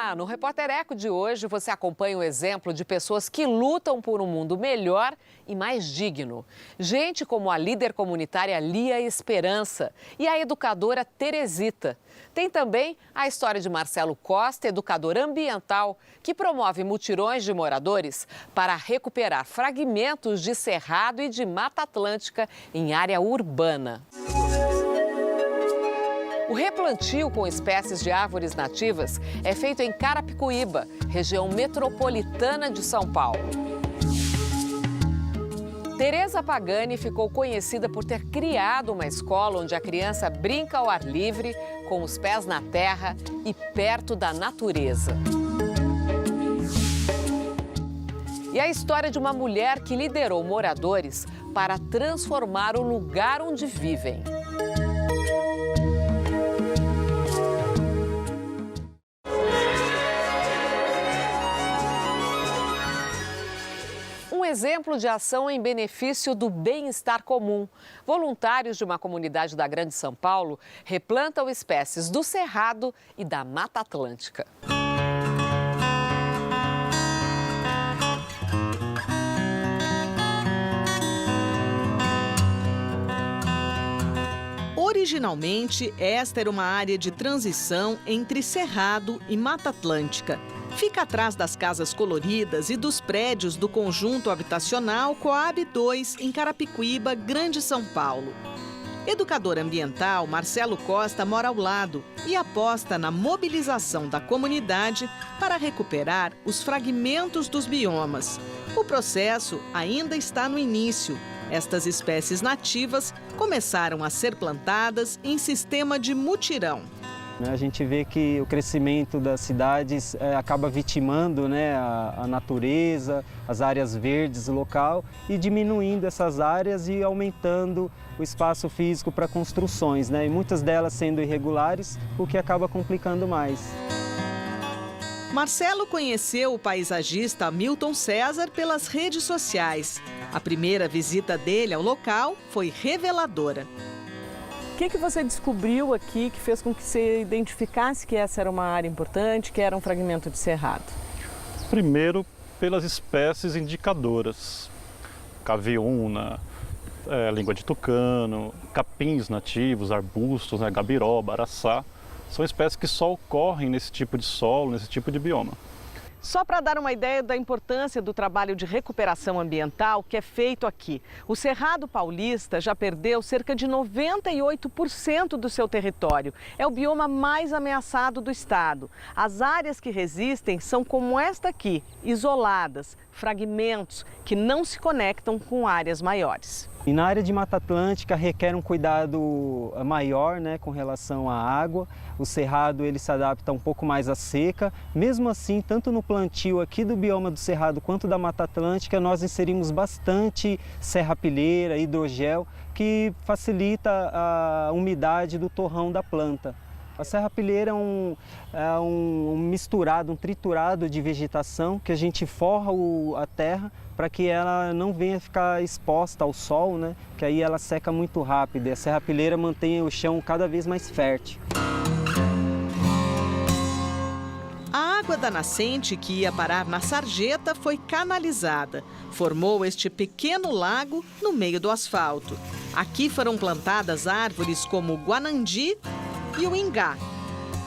Olá, no Repórter Eco de hoje você acompanha o exemplo de pessoas que lutam por um mundo melhor e mais digno. Gente como a líder comunitária Lia Esperança e a educadora Teresita. Tem também a história de Marcelo Costa, educador ambiental, que promove mutirões de moradores para recuperar fragmentos de cerrado e de Mata Atlântica em área urbana. O replantio com espécies de árvores nativas é feito em Carapicuíba, região metropolitana de São Paulo. Tereza Pagani ficou conhecida por ter criado uma escola onde a criança brinca ao ar livre, com os pés na terra e perto da natureza. E a história de uma mulher que liderou moradores para transformar o lugar onde vivem. Um exemplo de ação em benefício do bem-estar comum. Voluntários de uma comunidade da Grande São Paulo replantam espécies do Cerrado e da Mata Atlântica. Originalmente, esta era uma área de transição entre Cerrado e Mata Atlântica. Fica atrás das casas coloridas e dos prédios do conjunto habitacional Coab 2, em Carapicuíba, Grande São Paulo. Educador ambiental, Marcelo Costa mora ao lado e aposta na mobilização da comunidade para recuperar os fragmentos dos biomas. O processo ainda está no início. Estas espécies nativas começaram a ser plantadas em sistema de mutirão. A gente vê que o crescimento das cidades acaba vitimando, né, a natureza, as áreas verdes local e diminuindo essas áreas e aumentando o espaço físico para construções, né, e muitas delas sendo irregulares, o que acaba complicando mais. Marcelo conheceu o paisagista Hamilton César pelas redes sociais. A primeira visita dele ao local foi reveladora. O que você descobriu aqui que fez com que você identificasse que essa era uma área importante, que era um fragmento de cerrado? Primeiro, pelas espécies indicadoras. Caveuna, língua de tucano, capins nativos, arbustos, né, gabiroba, araçá. São espécies que só ocorrem nesse tipo de solo, nesse tipo de bioma. Só para dar uma ideia da importância do trabalho de recuperação ambiental que é feito aqui. O Cerrado Paulista já perdeu cerca de 98% do seu território. É o bioma mais ameaçado do estado. As áreas que resistem são como esta aqui, isoladas, fragmentos que não se conectam com áreas maiores. E na área de Mata Atlântica requer um cuidado maior, né, com relação à água. O cerrado ele se adapta um pouco mais à seca. Mesmo assim, tanto no plantio aqui do bioma do cerrado quanto da Mata Atlântica, nós inserimos bastante serrapilheira, hidrogel, que facilita a umidade do torrão da planta. A serrapilheira é um misturado, um triturado de vegetação que a gente forra a terra para que ela não venha ficar exposta ao sol, né? Que aí ela seca muito rápido e a serrapilheira mantém o chão cada vez mais fértil. A água da nascente que ia parar na sarjeta foi canalizada. Formou este pequeno lago no meio do asfalto. Aqui foram plantadas árvores como o guanandi e o ingá,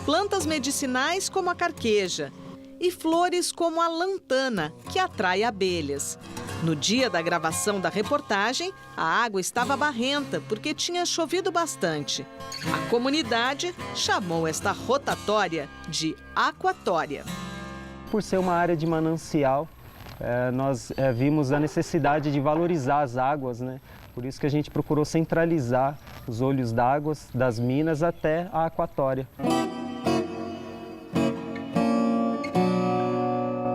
plantas medicinais como a carqueja e flores como a lantana, que atrai abelhas. No dia da gravação da reportagem, a água estava barrenta porque tinha chovido bastante. A comunidade chamou esta rotatória de aquatória. Por ser uma área de manancial, nós vimos a necessidade de valorizar as águas, né? Por isso que a gente procurou centralizar os olhos d'água das minas até a aquatória.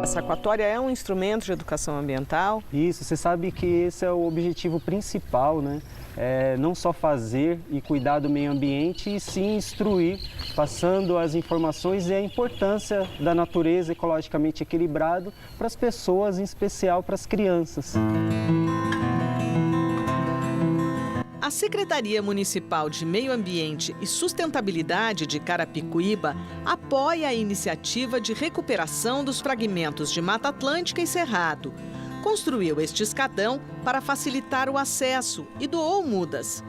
Essa aquatória é um instrumento de educação ambiental? Isso, você sabe que esse é o objetivo principal, né? Não só fazer e cuidar do meio ambiente, e sim instruir, passando as informações e a importância da natureza ecologicamente equilibrado para as pessoas, em especial para as crianças. A Secretaria Municipal de Meio Ambiente e Sustentabilidade de Carapicuíba apoia a iniciativa de recuperação dos fragmentos de Mata Atlântica e Cerrado. Construiu este escadão para facilitar o acesso e doou mudas.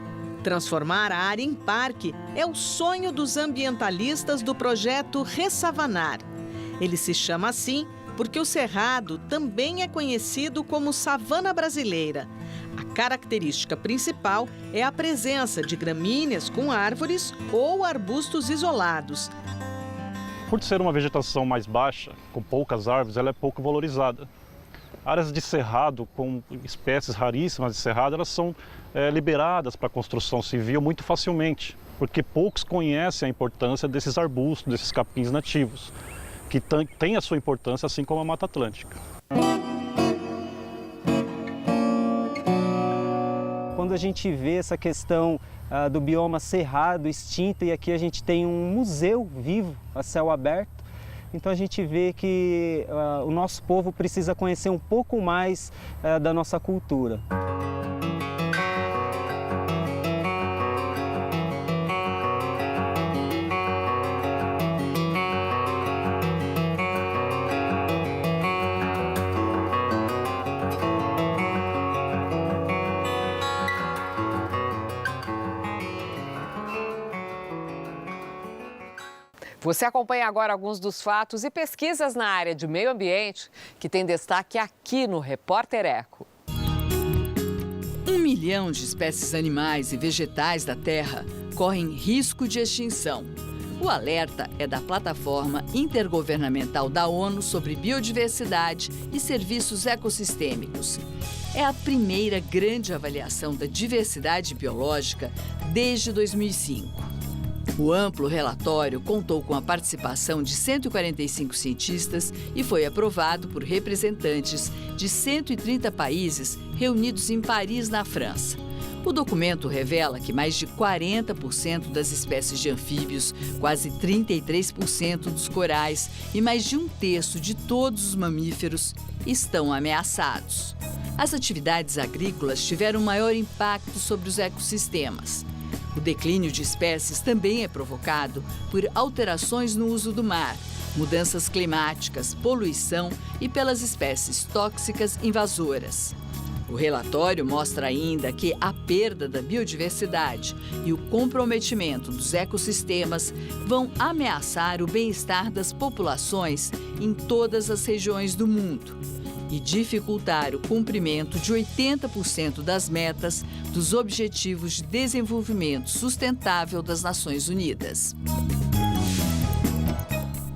Transformar a área em parque é o sonho dos ambientalistas do projeto Ressavanar. Ele se chama assim porque o Cerrado também é conhecido como savana brasileira. A característica principal é a presença de gramíneas com árvores ou arbustos isolados. Por ser uma vegetação mais baixa, com poucas árvores, ela é pouco valorizada. Áreas de cerrado, com espécies raríssimas de cerrado, elas são liberadas para a construção civil muito facilmente, porque poucos conhecem a importância desses arbustos, desses capins nativos, que têm a sua importância, assim como a Mata Atlântica. Quando a gente vê essa questão do bioma cerrado, extinto, e aqui a gente tem um museu vivo, a céu aberto, então a gente vê que o nosso povo precisa conhecer um pouco mais da nossa cultura. Você acompanha agora alguns dos fatos e pesquisas na área de meio ambiente que tem destaque aqui no Repórter Eco. 1 milhão de espécies animais e vegetais da Terra correm risco de extinção. O alerta é da Plataforma Intergovernamental da ONU sobre Biodiversidade e Serviços Ecossistêmicos. É a primeira grande avaliação da diversidade biológica desde 2005. O amplo relatório contou com a participação de 145 cientistas e foi aprovado por representantes de 130 países reunidos em Paris, na França. O documento revela que mais de 40% das espécies de anfíbios, quase 33% dos corais e mais de 1/3 de todos os mamíferos estão ameaçados. As atividades agrícolas tiveram maior impacto sobre os ecossistemas. O declínio de espécies também é provocado por alterações no uso do mar, mudanças climáticas, poluição e pelas espécies tóxicas invasoras. O relatório mostra ainda que a perda da biodiversidade e o comprometimento dos ecossistemas vão ameaçar o bem-estar das populações em todas as regiões do mundo e dificultar o cumprimento de 80% das metas dos Objetivos de Desenvolvimento Sustentável das Nações Unidas.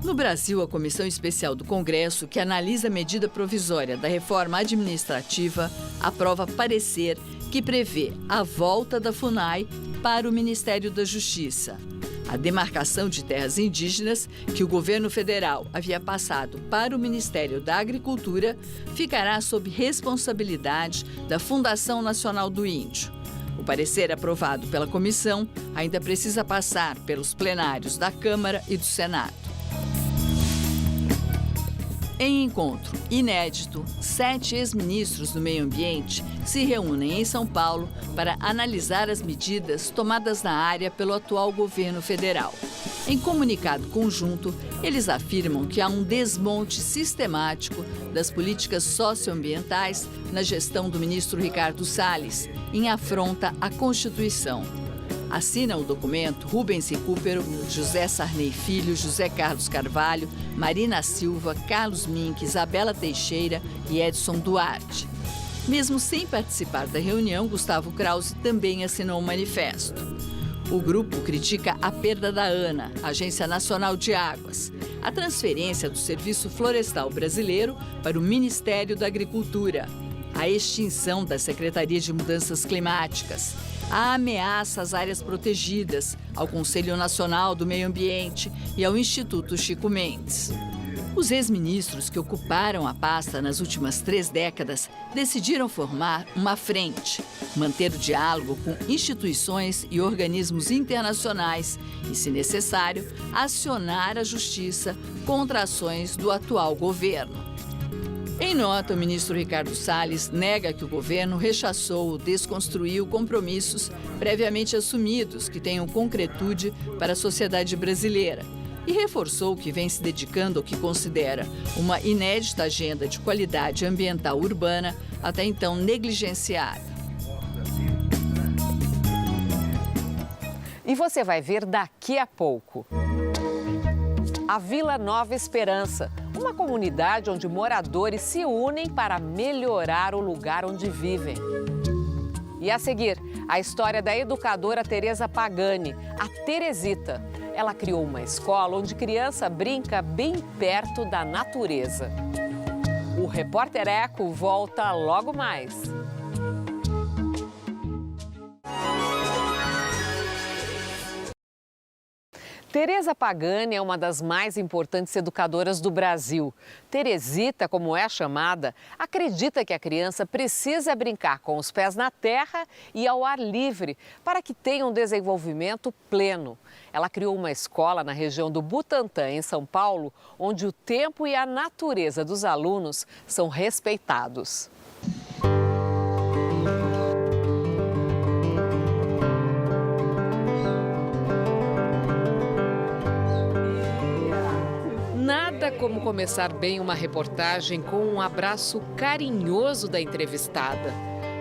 No Brasil, a Comissão Especial do Congresso, que analisa a medida provisória da reforma administrativa, aprova parecer que prevê a volta da FUNAI para o Ministério da Justiça. A demarcação de terras indígenas, que o governo federal havia passado para o Ministério da Agricultura, ficará sob responsabilidade da Fundação Nacional do Índio. O parecer aprovado pela comissão ainda precisa passar pelos plenários da Câmara e do Senado. Em encontro inédito, 7 ex-ministros do Meio Ambiente se reúnem em São Paulo para analisar as medidas tomadas na área pelo atual governo federal. Em comunicado conjunto, eles afirmam que há um desmonte sistemático das políticas socioambientais na gestão do ministro Ricardo Salles, em afronta à Constituição. Assinam o documento Rubens Recupero, José Sarney Filho, José Carlos Carvalho, Marina Silva, Carlos Mink, Isabela Teixeira e Edson Duarte. Mesmo sem participar da reunião, Gustavo Krause também assinou um manifesto. O grupo critica a perda da ANA, Agência Nacional de Águas, a transferência do Serviço Florestal Brasileiro para o Ministério da Agricultura, a extinção da Secretaria de Mudanças Climáticas, a ameaça às áreas protegidas, ao Conselho Nacional do Meio Ambiente e ao Instituto Chico Mendes. Os ex-ministros que ocuparam a pasta nas últimas 3 décadas decidiram formar uma frente, manter o diálogo com instituições e organismos internacionais e, se necessário, acionar a justiça contra ações do atual governo. Em nota, o ministro Ricardo Salles nega que o governo rechaçou ou desconstruiu compromissos previamente assumidos que tenham concretude para a sociedade brasileira e reforçou que vem se dedicando ao que considera uma inédita agenda de qualidade ambiental urbana até então negligenciada. E você vai ver daqui a pouco. A Vila Nova Esperança, uma comunidade onde moradores se unem para melhorar o lugar onde vivem. E a seguir, a história da educadora Tereza Pagani, a Teresita. Ela criou uma escola onde criança brinca bem perto da natureza. O Repórter Eco volta logo mais. Tereza Pagani é uma das mais importantes educadoras do Brasil. Teresita, como é chamada, acredita que a criança precisa brincar com os pés na terra e ao ar livre para que tenha um desenvolvimento pleno. Ela criou uma escola na região do Butantã, em São Paulo, onde o tempo e a natureza dos alunos são respeitados. Nada como começar bem uma reportagem com um abraço carinhoso da entrevistada.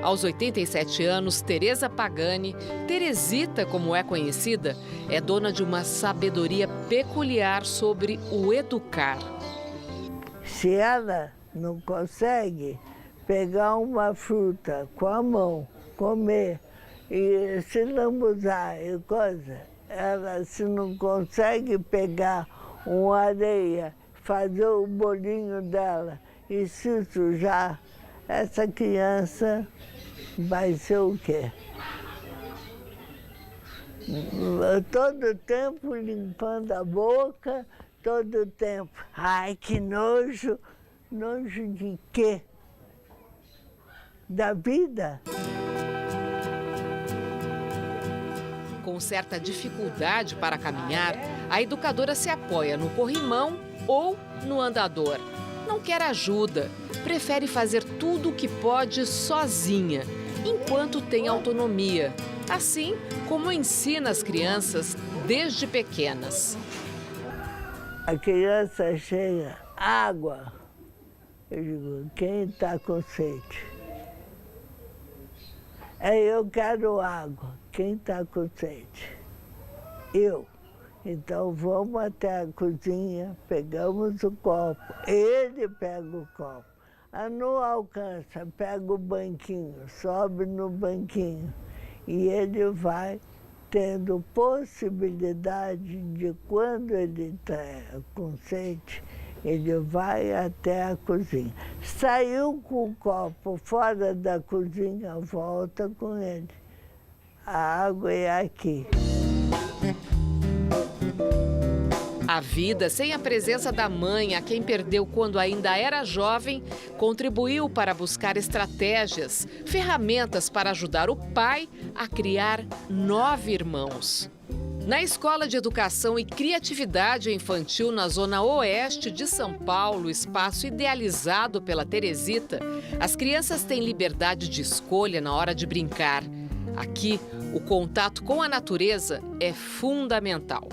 Aos 87 anos, Tereza Pagani, Teresita, como é conhecida, é dona de uma sabedoria peculiar sobre o educar. Se ela não consegue pegar uma fruta com a mão, comer e se lambuzar e coisa, ela se não consegue pegar uma areia, fazer o bolinho dela e se sujar, essa criança vai ser o quê? Todo tempo limpando a boca, todo tempo. Ai, que nojo! Nojo de quê? Da vida? Com certa dificuldade para caminhar, a educadora se apoia no corrimão ou no andador. Não quer ajuda, prefere fazer tudo o que pode sozinha, enquanto tem autonomia, assim como ensina as crianças desde pequenas. A criança chega, água. Eu digo, quem está com sede? Eu quero água. Quem está com sede? Eu. Então vamos até a cozinha, pegamos o copo, ele pega o copo. Não alcança, pega o banquinho, sobe no banquinho. E ele vai tendo possibilidade de, quando ele está com sede, ele vai até a cozinha. Saiu com o copo fora da cozinha, volta com ele. A água é aqui. A vida sem a presença da mãe, a quem perdeu quando ainda era jovem, contribuiu para buscar estratégias, ferramentas para ajudar o pai a criar 9 irmãos. Na Escola de Educação e Criatividade Infantil na Zona Oeste de São Paulo, espaço idealizado pela Teresita, as crianças têm liberdade de escolha na hora de brincar. Aqui, o contato com a natureza é fundamental.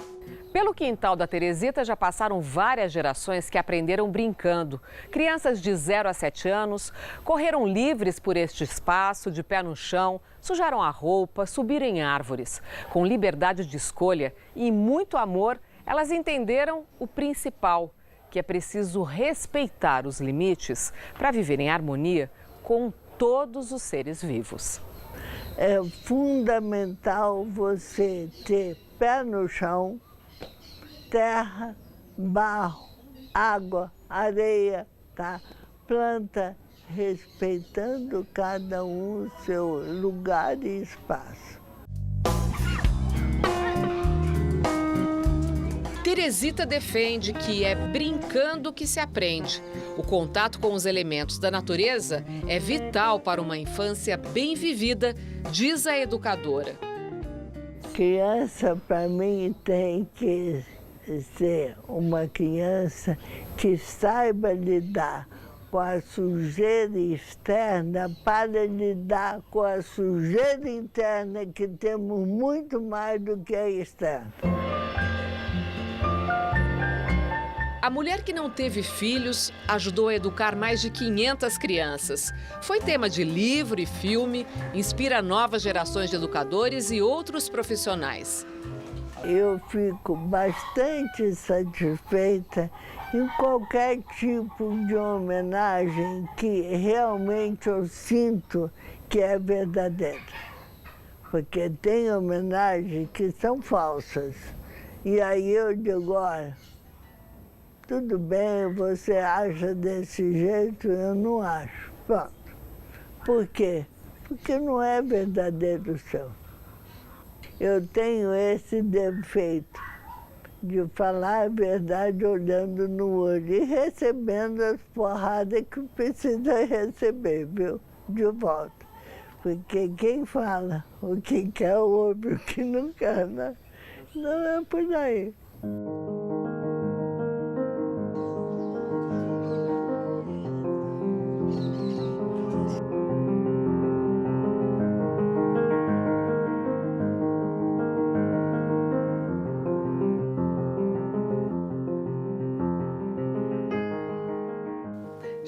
Pelo quintal da Teresita já passaram várias gerações que aprenderam brincando. Crianças de 0 a 7 anos correram livres por este espaço, de pé no chão, sujaram a roupa, subiram em árvores. Com liberdade de escolha e muito amor, elas entenderam o principal, que é preciso respeitar os limites para viver em harmonia com todos os seres vivos. É fundamental você ter pé no chão, terra, barro, água, areia, tá? Planta, respeitando cada um o seu lugar e espaço. Teresita defende que é brincando que se aprende. O contato com os elementos da natureza é vital para uma infância bem vivida, diz a educadora. Criança, para mim, tem que ser uma criança que saiba lidar com a sujeira externa para lidar com a sujeira interna, que temos muito mais do que a externa. A mulher que não teve filhos ajudou a educar mais de 500 crianças. Foi tema de livro e filme, inspira novas gerações de educadores e outros profissionais. Eu fico bastante satisfeita em qualquer tipo de homenagem que realmente eu sinto que é verdadeira. Porque tem homenagens que são falsas. E aí eu digo, olha, tudo bem, você acha desse jeito, eu não acho. Pronto. Por quê? Porque não é verdadeiro o seu. Eu tenho esse defeito de falar a verdade olhando no olho e recebendo as porradas que precisa receber, viu? De volta. Porque quem fala, o que quer ouve, o que não quer, né? Não é por aí.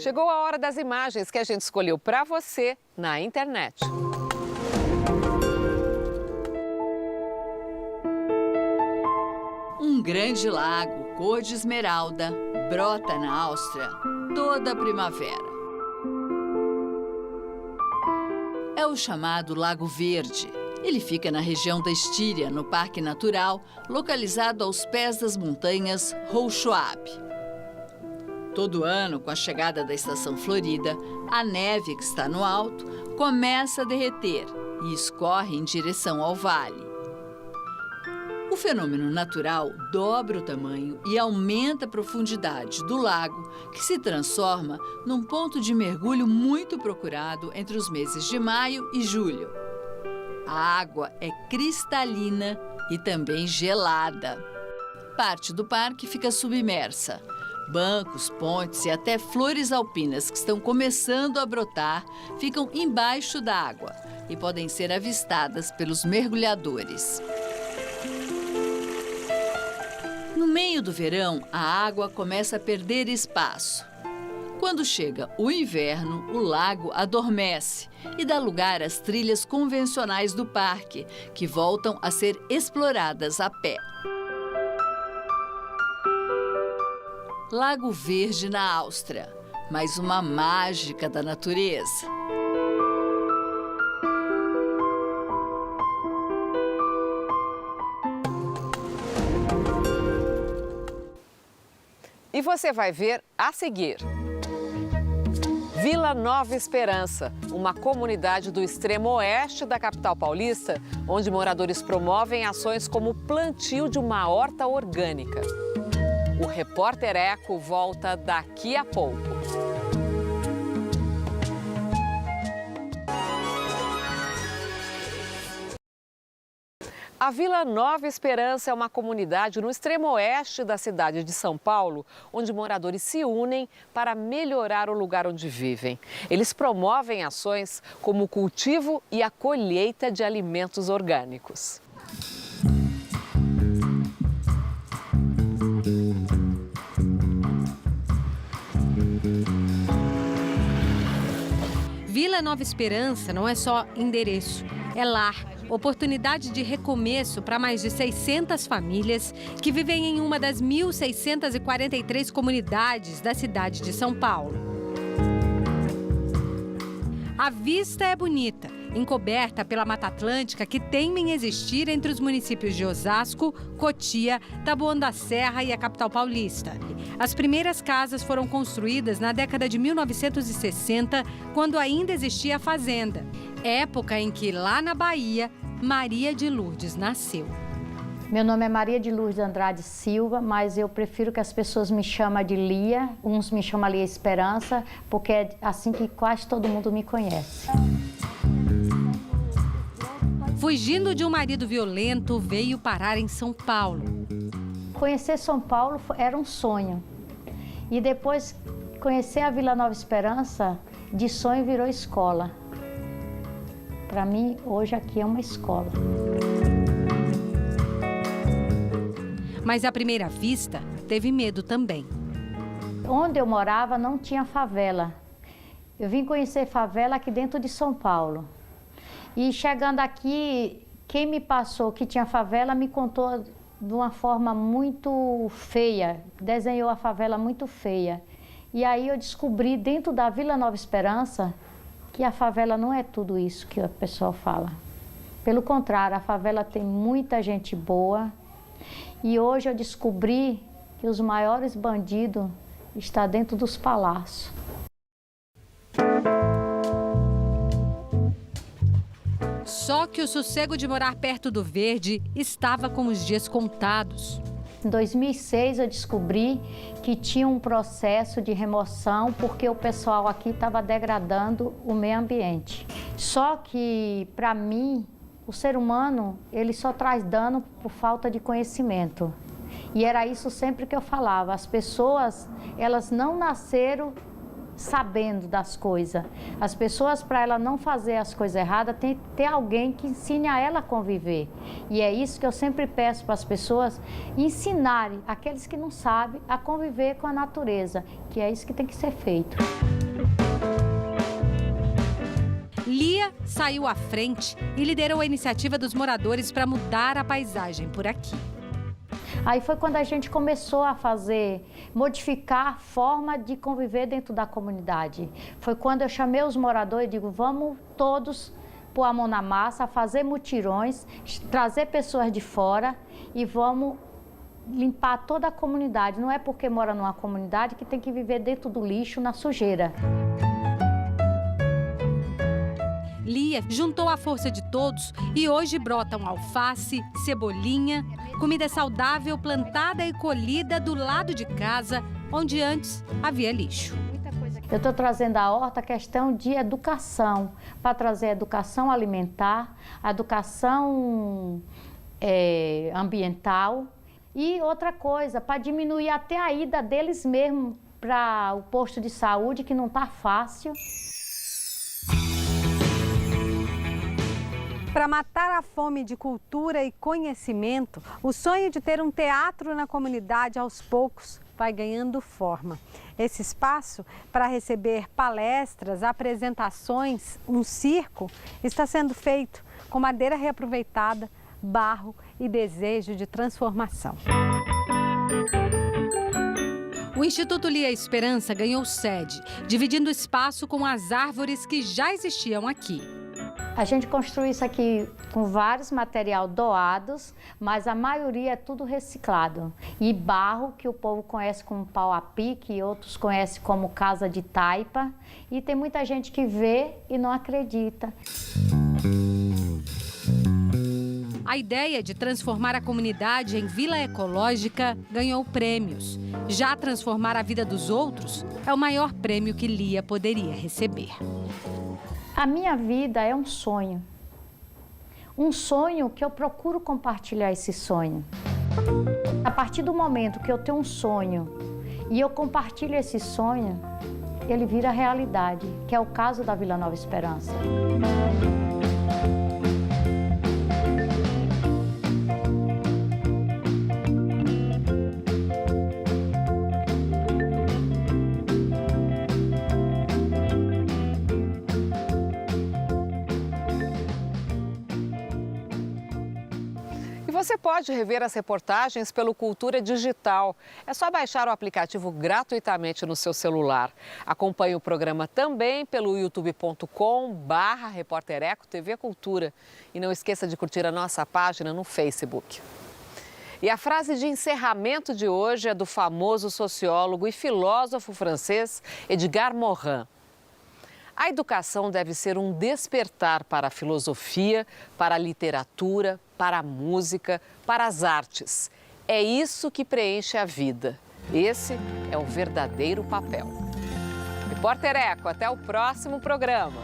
Chegou a hora das imagens que a gente escolheu para você na internet. Um grande lago, cor de esmeralda, brota na Áustria toda a primavera. É o chamado Lago Verde. Ele fica na região da Estíria, no Parque Natural, localizado aos pés das montanhas Hochschwab. Todo ano, com a chegada da estação florida, a neve que está no alto começa a derreter e escorre em direção ao vale. O fenômeno natural dobra o tamanho e aumenta a profundidade do lago, que se transforma num ponto de mergulho muito procurado entre os meses de maio e julho. A água é cristalina e também gelada. Parte do parque fica submersa. Bancos, pontes e até flores alpinas que estão começando a brotar ficam embaixo da água e podem ser avistadas pelos mergulhadores. No meio do verão, a água começa a perder espaço. Quando chega o inverno, o lago adormece e dá lugar às trilhas convencionais do parque, que voltam a ser exploradas a pé. Lago Verde na Áustria, mais uma mágica da natureza. E você vai ver a seguir. Vila Nova Esperança, uma comunidade do extremo oeste da capital paulista, onde moradores promovem ações como o plantio de uma horta orgânica. O Repórter Eco volta daqui a pouco. A Vila Nova Esperança é uma comunidade no extremo oeste da cidade de São Paulo, onde moradores se unem para melhorar o lugar onde vivem. Eles promovem ações como o cultivo e a colheita de alimentos orgânicos. Vila Nova Esperança não é só endereço, é lar, oportunidade de recomeço para mais de 600 famílias que vivem em uma das 1.643 comunidades da cidade de São Paulo. A vista é bonita, encoberta pela Mata Atlântica que teima em existir entre os municípios de Osasco, Cotia, Taboão da Serra e a capital paulista. As primeiras casas foram construídas na década de 1960, quando ainda existia a fazenda, época em que, lá na Bahia, Maria de Lourdes nasceu. Meu nome é Maria de Lourdes Andrade Silva, mas eu prefiro que as pessoas me chamem de Lia. Uns me chamam Lia Esperança, porque é assim que quase todo mundo me conhece. Fugindo de um marido violento, veio parar em São Paulo. Conhecer São Paulo era um sonho. E depois, Conhecer a Vila Nova Esperança, de sonho virou escola. Para mim, hoje aqui é uma escola. Mas à primeira vista, teve medo também. Onde eu morava não tinha favela. Eu vim conhecer favela aqui dentro de São Paulo. E chegando aqui, quem me passou que tinha favela me contou de uma forma muito feia, desenhou a favela muito feia. E aí eu descobri dentro da Vila Nova Esperança que a favela não é tudo isso que o pessoal fala. Pelo contrário, a favela tem muita gente boa. E hoje eu descobri que os maiores bandidos estão dentro dos palácios. Só que o sossego de morar perto do verde estava com os dias contados. Em 2006 eu descobri que tinha um processo de remoção porque o pessoal aqui estava degradando o meio ambiente. Só que, para mim, o ser humano ele só traz dano por falta de conhecimento. E era isso sempre que eu falava. As pessoas, elas não nasceram sabendo das coisas. As pessoas, para ela não fazer as coisas erradas, tem que ter alguém que ensine a ela a conviver. E é isso que eu sempre peço para as pessoas ensinarem aqueles que não sabem a conviver com a natureza, que é isso que tem que ser feito. Lia saiu à frente e liderou a iniciativa dos moradores para mudar a paisagem por aqui. Aí foi quando a gente começou a modificar a forma de conviver dentro da comunidade. Foi quando eu chamei os moradores e digo, vamos todos pôr a mão na massa, fazer mutirões, trazer pessoas de fora e vamos limpar toda a comunidade. Não é porque mora numa comunidade que tem que viver dentro do lixo, na sujeira. Lia juntou a força de todos e hoje brotam alface, cebolinha, comida saudável plantada e colhida do lado de casa, onde antes havia lixo. Eu estou trazendo à horta a questão de educação, para trazer a educação alimentar, a educação ambiental e outra coisa, para diminuir até a ida deles mesmo para o posto de saúde, que não está fácil. Para matar a fome de cultura e conhecimento, o sonho de ter um teatro na comunidade aos poucos vai ganhando forma. Esse espaço para receber palestras, apresentações, um circo, está sendo feito com madeira reaproveitada, barro e desejo de transformação. O Instituto Lia Esperança ganhou sede, dividindo o espaço com as árvores que já existiam aqui. A gente construiu isso aqui com vários materiais doados, mas a maioria é tudo reciclado. E barro, que o povo conhece como pau a pique, e outros conhecem como casa de taipa. E tem muita gente que vê e não acredita. A ideia de transformar a comunidade em vila ecológica ganhou prêmios. Já transformar a vida dos outros é o maior prêmio que Lia poderia receber. A minha vida é um sonho. Um sonho que eu procuro compartilhar esse sonho. A partir do momento que eu tenho um sonho e eu compartilho esse sonho, ele vira realidade, que é o caso da Vila Nova Esperança. Você pode rever as reportagens pelo Cultura Digital. É só baixar o aplicativo gratuitamente no seu celular. Acompanhe o programa também pelo youtube.com/Repórter Eco TV Cultura. E não esqueça de curtir a nossa página no Facebook. E a frase de encerramento de hoje é do famoso sociólogo e filósofo francês Edgar Morin. A educação deve ser um despertar para a filosofia, para a literatura, para a música, para as artes. É isso que preenche a vida. Esse é o verdadeiro papel. Repórter Eco, até o próximo programa.